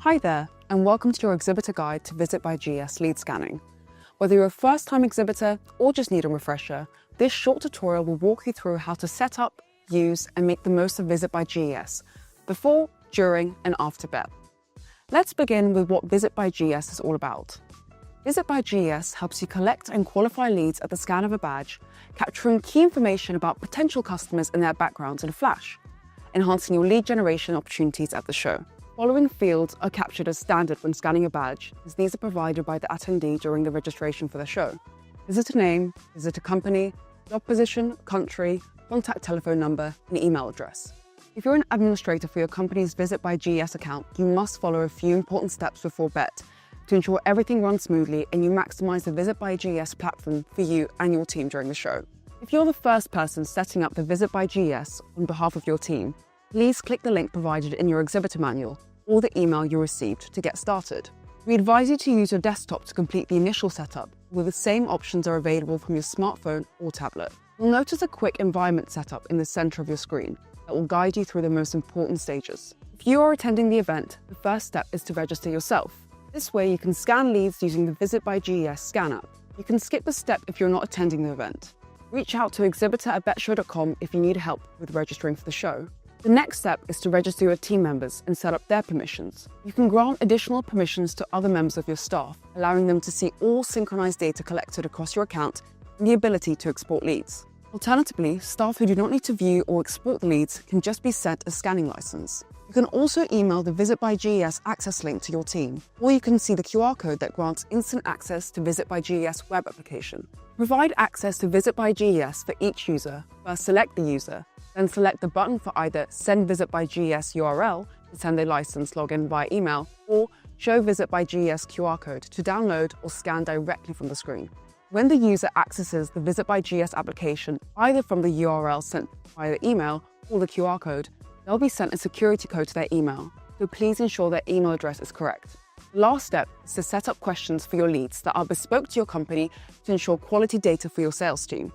Hi there, and welcome to your exhibitor guide to Visit by GES lead scanning. Whether you're a first-time exhibitor or just need a refresher, this short tutorial will walk you through how to set up, use, and make the most of Visit by GES before, during, and after Bett. Let's begin with what Visit by GES is all about. Visit by GES helps you collect and qualify leads at the scan of a badge, capturing key information about potential customers and their backgrounds in a flash, enhancing your lead generation opportunities at the show. Following fields are captured as standard when scanning a badge, as these are provided by the attendee during the registration for the show. Visitor name, visitor company, job position, country, contact telephone number, and email address. If you're an administrator for your company's Visit by GES account, you must follow a few important steps before Bett to ensure everything runs smoothly and you maximize the Visit by GES platform for you and your team during the show. If you're the first person setting up the Visit by GES on behalf of your team, please click the link provided in your exhibitor manual or the email you received to get started. We advise you to use your desktop to complete the initial setup, where the same options are available from your smartphone or tablet. You'll notice a quick environment setup in the center of your screen that will guide you through the most important stages. If you are attending the event, the first step is to register yourself. This way you can scan leads using the Visit by GES scan app. You can skip the step if you're not attending the event. Reach out to exhibitor@bettshow.com if you need help with registering for the show. The next step is to register your team members and set up their permissions. You can grant additional permissions to other members of your staff, allowing them to see all synchronized data collected across your account and the ability to export leads. Alternatively, staff who do not need to view or export the leads can just be sent a scanning license. You can also email the Visit by GES access link to your team, or you can see the QR code that grants instant access to Visit by GES web application. Provide access to Visit by GES for each user. First select the user, then select the button for either Send Visit by GES URL to send a license login via email, or Show Visit by GES QR code to download or scan directly from the screen. When the user accesses the Visit by GES application, either from the URL sent via the email or the QR code, they'll be sent a security code to their email, so please ensure their email address is correct. The last step is to set up questions for your leads that are bespoke to your company to ensure quality data for your sales team.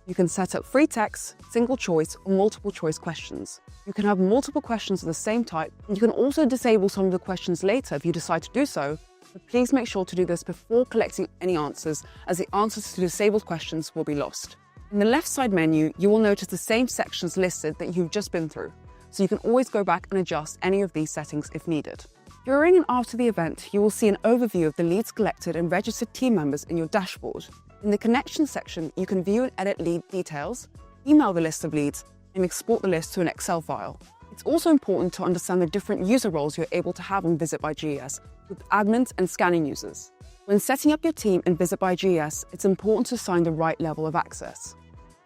You can set up free text, single choice, or multiple choice questions. You can have multiple questions of the same type, and you can also disable some of the questions later if you decide to do so, but please make sure to do this before collecting any answers, as the answers to disabled questions will be lost. In the left side menu, you will notice the same sections listed that you've just been through, so you can always go back and adjust any of these settings if needed. During and after the event, you will see an overview of the leads collected and registered team members in your dashboard. In the Connections section, you can view and edit lead details, email the list of leads, and export the list to an Excel file. It's also important to understand the different user roles you're able to have on Visit by GES, with admins and scanning users. When setting up your team in Visit by GES, it's important to assign the right level of access.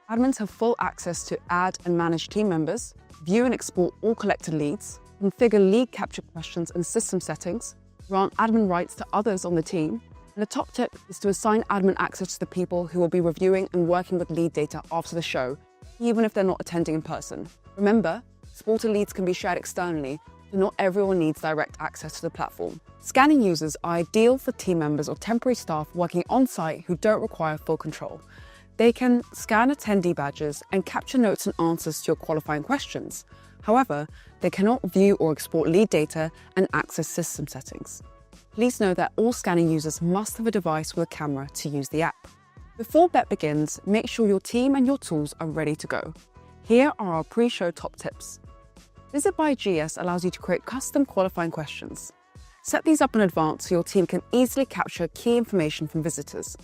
Admins have full access to add and manage team members, view and export all collected leads, configure lead capture questions and system settings, grant admin rights to others on the team, and a top tip is to assign admin access to the people who will be reviewing and working with lead data after the show, even if they're not attending in person. Remember, exported leads can be shared externally, so not everyone needs direct access to the platform. Scanning users are ideal for team members or temporary staff working on-site who don't require full control. They can scan attendee badges and capture notes and answers to your qualifying questions. However, they cannot view or export lead data and access system settings. Please know that all scanning users must have a device with a camera to use the app. Before Bett begins, make sure your team and your tools are ready to go. Here are our pre-show top tips. Visit by GES allows you to create custom qualifying questions. Set these up in advance so your team can easily capture key information from visitors.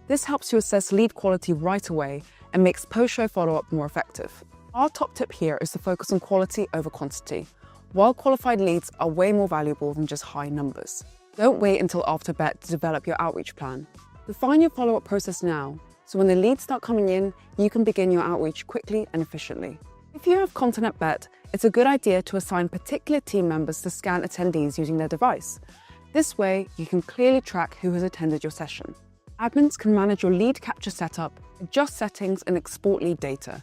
This helps you assess lead quality right away and makes post-show follow-up more effective. Our top tip here is to focus on quality over quantity. Well-qualified leads are way more valuable than just high numbers. Don't wait until after Bett to develop your outreach plan. Define your follow-up process now, so when the leads start coming in, you can begin your outreach quickly and efficiently. If you have content at Bett, it's a good idea to assign particular team members to scan attendees using their device. This way, you can clearly track who has attended your session. Admins can manage your lead capture setup, adjust settings, and export lead data.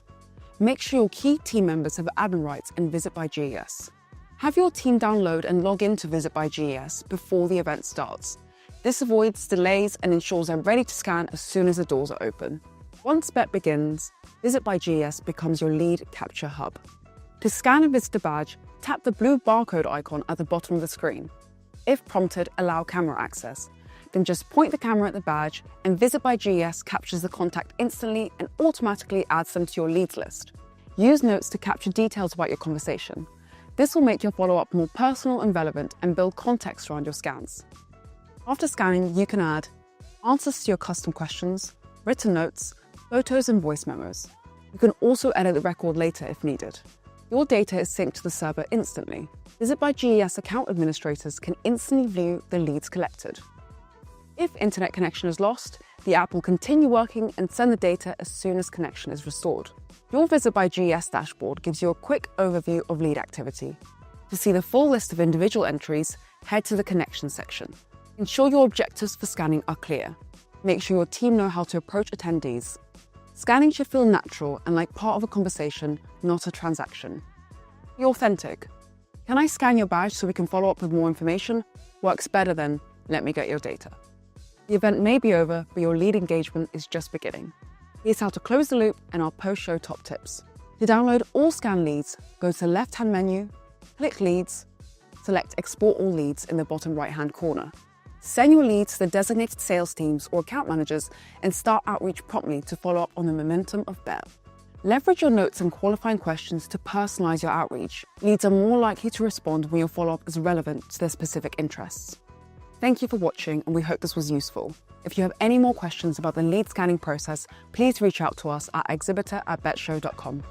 Make sure your key team members have admin rights and Visit by GES. Have your team download and log in to Visit by GES before the event starts. This avoids delays and ensures they're ready to scan as soon as the doors are open. Once Bett begins, Visit by GES becomes your lead capture hub. To scan a visitor badge, tap the blue barcode icon at the bottom of the screen. If prompted, allow camera access. Then just point the camera at the badge and Visit by GES captures the contact instantly and automatically adds them to your leads list. Use notes to capture details about your conversation. This will make your follow-up more personal and relevant and build context around your scans. After scanning, you can add answers to your custom questions, written notes, photos and voice memos. You can also edit the record later if needed. Your data is synced to the server instantly. Visit by GES account administrators can instantly view the leads collected. If internet connection is lost, the app will continue working and send the data as soon as connection is restored. Your Visit by GES dashboard gives you a quick overview of lead activity. To see the full list of individual entries, head to the connection section. Ensure your objectives for scanning are clear. Make sure your team know how to approach attendees. Scanning should feel natural and like part of a conversation, not a transaction. Be authentic. Can I scan your badge so we can follow up with more information? Works better than, let me get your data. The event may be over, but your lead engagement is just beginning. Here's how to close the loop and our post-show top tips. To download all scan leads, go to the left-hand menu, click Leads, select Export All Leads in the bottom right-hand corner. Send your leads to the designated sales teams or account managers and start outreach promptly to follow up on the momentum of Bett. Leverage your notes and qualifying questions to personalize your outreach. Leads are more likely to respond when your follow-up is relevant to their specific interests. Thank you for watching, and we hope this was useful. If you have any more questions about the lead scanning process, please reach out to us at exhibitor@bettshow.com.